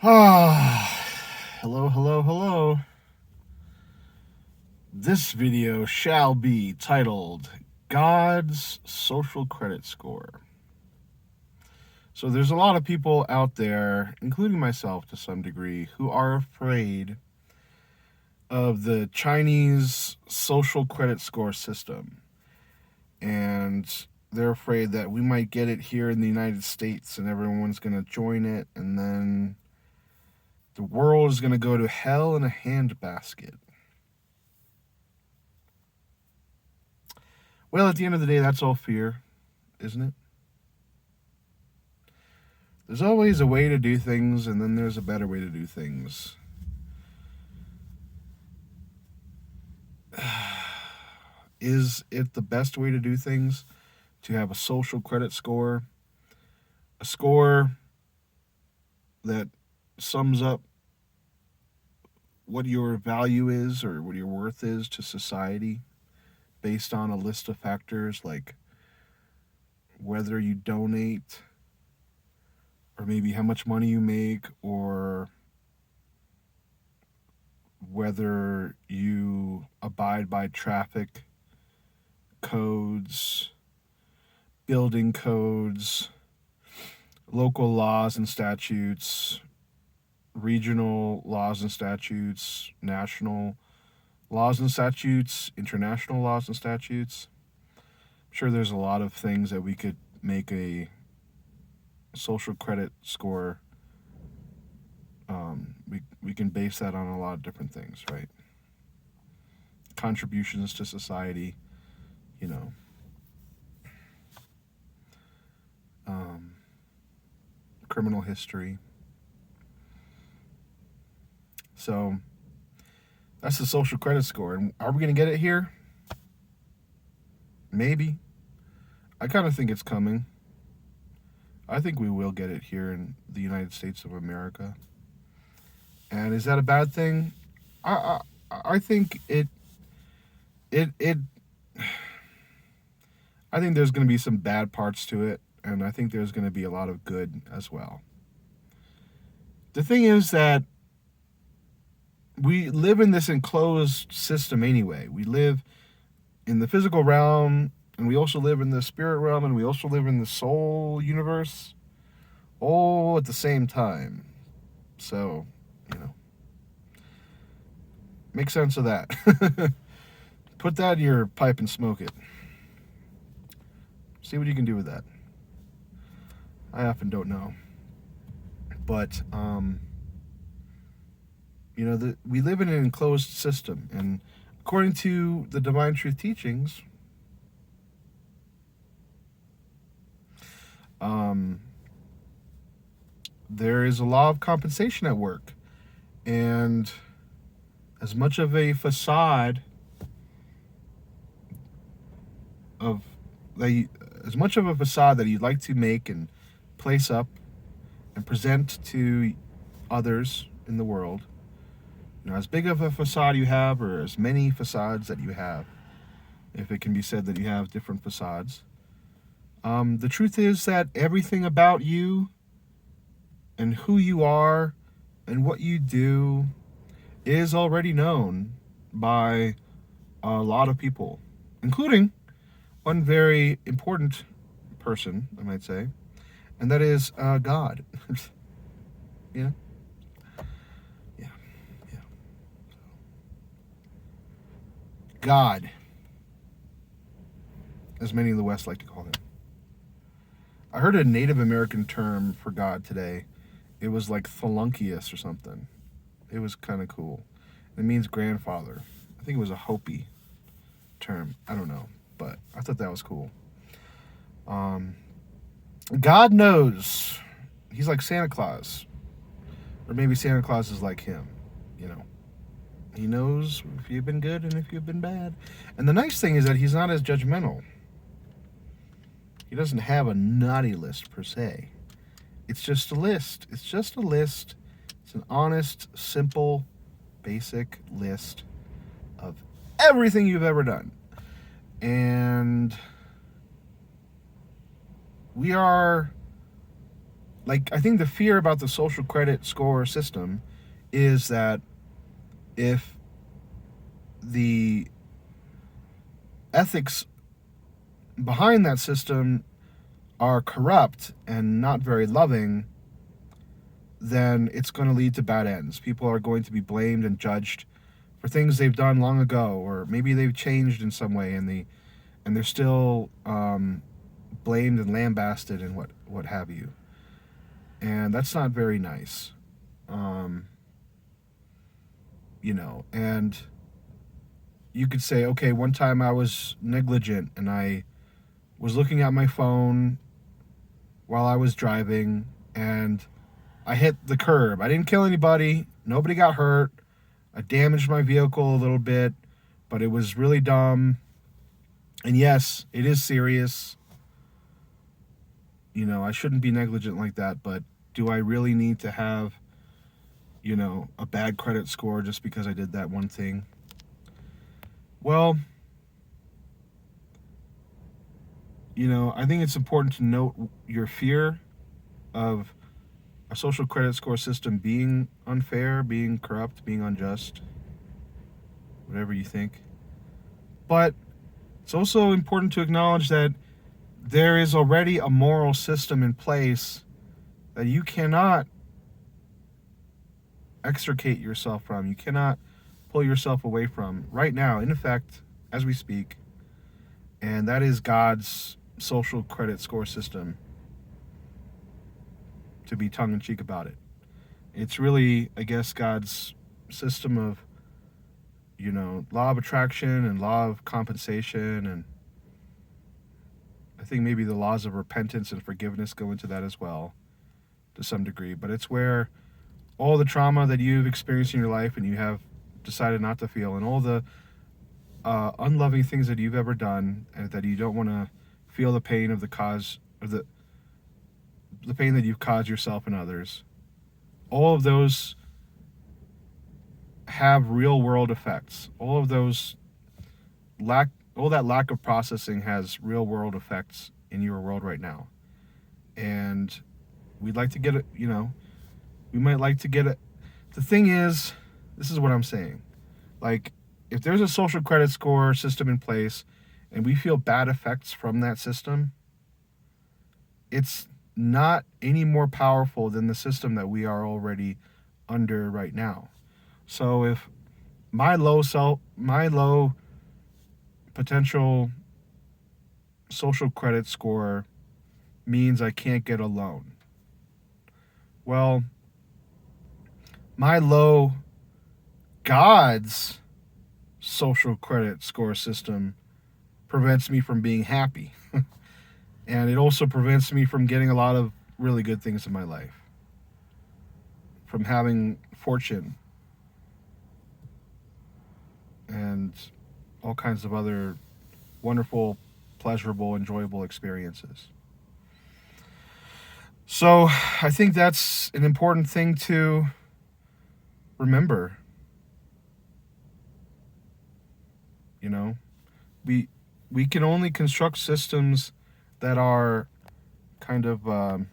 Ah, hello, hello, hello. This video shall be titled God's Social Credit Score. So there's a lot of people out there, including myself to some degree, who are afraid of the Chinese social credit score system. And they're afraid that we might get it here in the United States and everyone's going to join it, and then the world is going to go to hell in a handbasket. Well, at the end of the day, that's all fear, isn't it? There's always a way to do things, and then there's a better way to do things. Is it the best way to do things to have a social credit score? A score that sums up what your value is or what your worth is to society based on a list of factors like whether you donate, or maybe how much money you make, or whether you abide by traffic codes, building codes, local laws and statutes, regional laws and statutes, national laws and statutes, international laws and statutes. I'm sure there's a lot of things that we could make a social credit score. We can base that on a lot of different things, right? Contributions to society, you know. Criminal history. So that's the social credit score. And are we going to get it here? Maybe. I kind of think it's coming. I think we will get it here in the United States of America. And is that a bad thing? I think it I think there's going to be some bad parts to it, and I think there's going to be a lot of good as well. The thing is that we live in this enclosed system anyway. We live in the physical realm, and we also live in the spirit realm, and we also live in the soul universe, all at the same time. So, make sense of that. Put that in your pipe and smoke it. See what you can do with that. I often don't know. But, we live in an enclosed system, and according to the Divine Truth teachings, there is a law of compensation at work. And as much of a facade that you'd like to make and place up and present to others in the world, as big of a facade you have, or as many facades that you have, if it can be said that you have different facades, the truth is that everything about you and who you are and what you do is already known by a lot of people, including one very important person, I might say, and that is God. Yeah. God, as many in the West like to call him. I heard a Native American term for God today. It was like Thelunkius or something. It was kind of cool. It means grandfather. I think it was a Hopi term. I don't know, but I thought that was cool. God knows. He's like Santa Claus. Or maybe Santa Claus is like him, He knows if you've been good and if you've been bad. And the nice thing is that he's not as judgmental. He doesn't have a naughty list per se. It's just a list. It's an honest, simple, basic list of everything you've ever done. And we are like, I think the fear about the social credit score system is that if the ethics behind that system are corrupt and not very loving, then it's going to lead to bad ends. People are going to be blamed and judged for things they've done long ago, or maybe they've changed in some way, and they're still blamed and lambasted and what have you. And that's not very nice. And you could say, okay, one time I was negligent and I was looking at my phone while I was driving and I hit the curb. I didn't kill anybody. Nobody got hurt. I damaged my vehicle a little bit, but it was really dumb. And yes, it is serious. I shouldn't be negligent like that, but do I really need to have, a bad credit score just because I did that one thing? Well, I think it's important to note your fear of a social credit score system being unfair, being corrupt, being unjust, whatever you think. But it's also important to acknowledge that there is already a moral system in place that you cannot extricate yourself from. You cannot pull yourself away from right now, in effect, as we speak. And that is God's social credit score system, to be tongue-in-cheek about it. It's really, I guess, God's system of, law of attraction and law of compensation, and I think maybe the laws of repentance and forgiveness go into that as well, to some degree. But it's where all the trauma that you've experienced in your life and you have decided not to feel, and all the unloving things that you've ever done, and that you don't want to feel the pain of the cause of the pain that you've caused yourself and others, all of those have real world effects. All that lack of processing has real world effects in your world right now. And we'd like to get it, we might like to get it. The thing is, this is what I'm saying. Like, if there's a social credit score system in place and we feel bad effects from that system, it's not any more powerful than the system that we are already under right now. So if my low potential social credit score means I can't get a loan, well, my low God's social credit score system prevents me from being happy. And it also prevents me from getting a lot of really good things in my life, from having fortune and all kinds of other wonderful, pleasurable, enjoyable experiences. So I think that's an important thing to remember. We can only construct systems that are kind of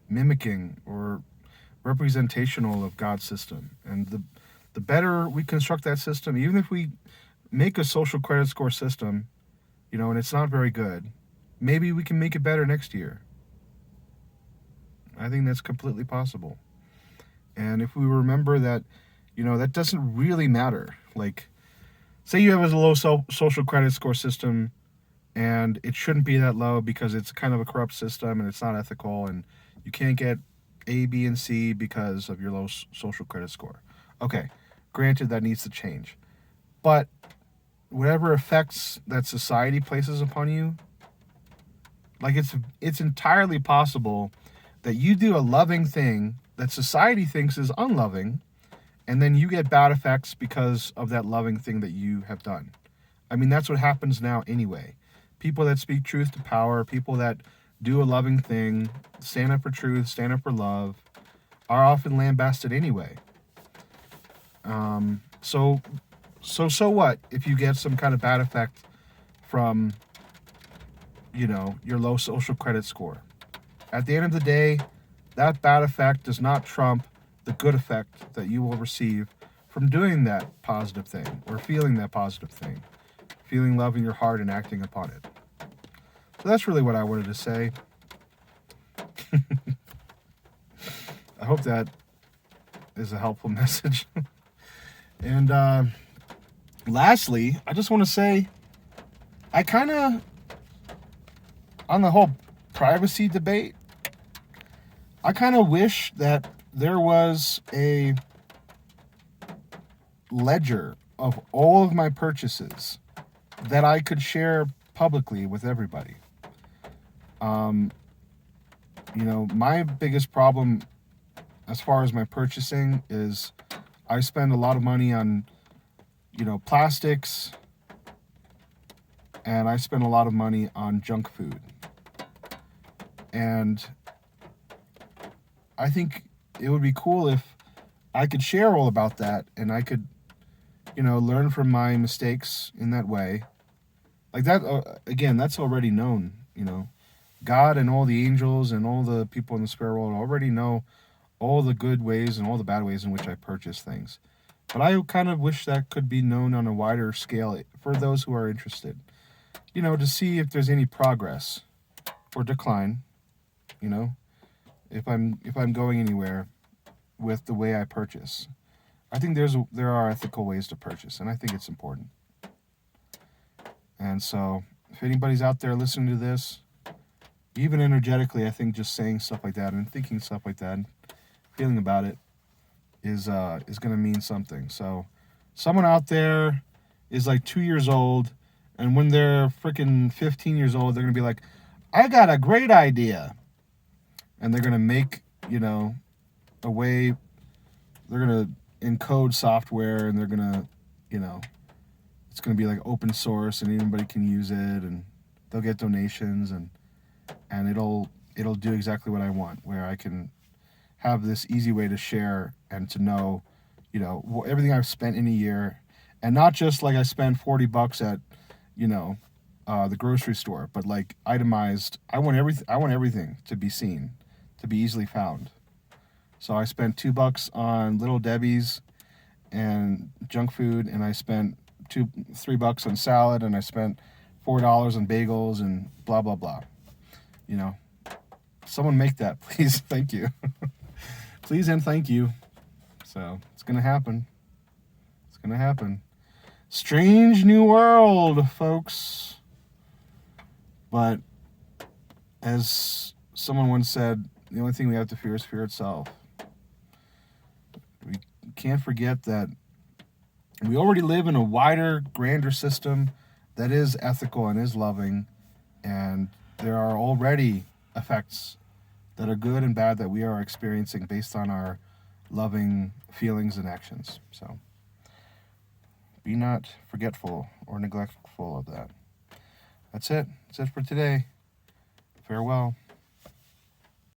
mimicking or representational of God's system. And the better we construct that system, even if we make a social credit score system, and it's not very good, maybe we can make it better next year. I think that's completely possible. And if we remember that, that doesn't really matter. Like, say you have a low social credit score system, and it shouldn't be that low because it's kind of a corrupt system and it's not ethical, and you can't get A, B, and C because of your low social credit score. Okay, granted, that needs to change. But whatever effects that society places upon you, like, it's entirely possible that you do a loving thing that society thinks is unloving, and then you get bad effects because of that loving thing that you have done. I mean, that's what happens now anyway. People that speak truth to power, people that do a loving thing, stand up for truth, stand up for love, are often lambasted anyway. So what if you get some kind of bad effect from your low social credit score. At the end of the day, that bad effect does not trump the good effect that you will receive from doing that positive thing or feeling that positive thing, feeling love in your heart and acting upon it. So that's really what I wanted to say. I hope that is a helpful message. And lastly, I just want to say, I kind of, on the whole privacy debate, I kind of wish that there was a ledger of all of my purchases that I could share publicly with everybody. My biggest problem as far as my purchasing is I spend a lot of money on, plastics, and I spend a lot of money on junk food. And I think it would be cool if I could share all about that and I could, learn from my mistakes in that way. Like that, again, that's already known, God and all the angels and all the people in the spirit world already know all the good ways and all the bad ways in which I purchase things. But I kind of wish that could be known on a wider scale for those who are interested, to see if there's any progress or decline, if I'm going anywhere with the way I purchase. I think there are ethical ways to purchase, and I think it's important. And so, if anybody's out there listening to this, even energetically, I think just saying stuff like that and thinking stuff like that, and feeling about it, is going to mean something. So, someone out there is like 2 years old, and when they're freaking 15 years old, they're going to be like, I got a great idea. And they're going to make, a way, they're going to encode software, and they're going to, it's going to be like open source and anybody can use it, and they'll get donations, and it'll do exactly what I want, where I can have this easy way to share and to know, everything I've spent in a year, and not just like I spend $40 at, the grocery store, but like itemized. I want everything to be seen, to be easily found. So I spent $2 on Little Debbie's and junk food, and I spent $3 on salad, and I spent $4 on bagels and blah blah blah. Someone make that, please. Thank you. Please and thank you. So it's gonna happen. It's gonna happen. Strange new world, folks. But as someone once said, the only thing we have to fear is fear itself. We can't forget that we already live in a wider, grander system that is ethical and is loving, and there are already effects that are good and bad that we are experiencing based on our loving feelings and actions. So be not forgetful or neglectful of that. That's it. That's it for today. Farewell.